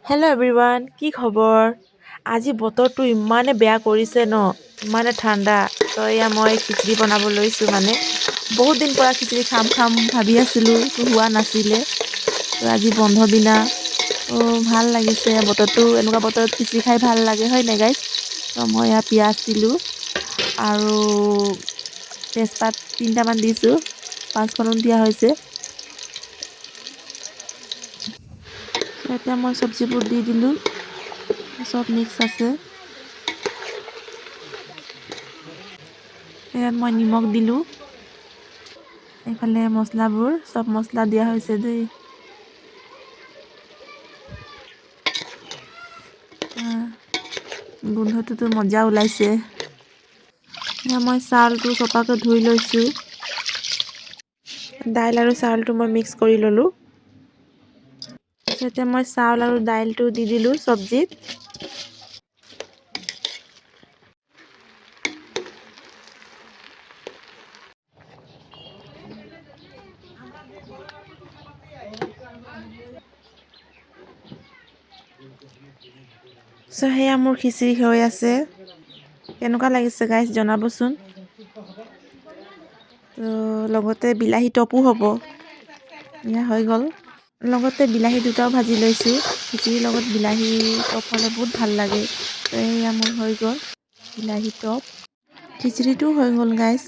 Hello' everyone, কি খবৰ? আজি বতৰটো ইমানে বেয়া কৰিছে ন, ইমানে ঠাণ্ডা। তো এয়া মই খিচিৰি বনাব লৈছোঁ মানে। বহুত দিন পৰা খিচিৰি খাম খাম ভাবি আছিলোঁ, তো হোৱা নাছিলে। তো আজি বন্ধ দিনা, তো ভাল লাগিছে বতৰটো। এনেকুৱা বতৰত খিচিৰি খাই ভাল লাগে, হয় নাই গাইজ? তো মই এয়া পিঁয়াজ দিলোঁ আৰু তেজপাত 3টামান দিছোঁ, 5ফোৰণ দিয়া হৈছে। এতিয়া মই চব্জিবোৰ দি দিলোঁ, চব মিক্স আছে। ইয়াত মই নিমখ দিলোঁ। এইফালে মছলাবোৰ, চব মছলা দিয়া হৈছে দেই। গোন্ধটোতো মজা ওলাইছে। এতিয়া মই চাউলটো চপাকৈ ধুই লৈছোঁ। দাইল আৰু চাউলটো মই মিক্স কৰি ল'লোঁ। তাৰপিছতে মই চাউল আৰু দাইলটো দি দিলোঁ চব্জিত। সেয়া মোৰ খিচিৰি হৈ আছে। কেনেকুৱা লাগিছে গাইজ জনাবচোন। তো লগতে বিলাহী টপো হ'ব। এয়া হৈ গ'ল। লগতে বিলাহী দুটাও ভাজি লৈছোঁ। খিচিৰিৰ লগত বিলাহী টপ হ'লে বহুত ভাল লাগে। তো এয়া মোৰ হৈ গ'ল বিলাহী টপ। খিচিৰিটো হৈ গ'ল গাইজ।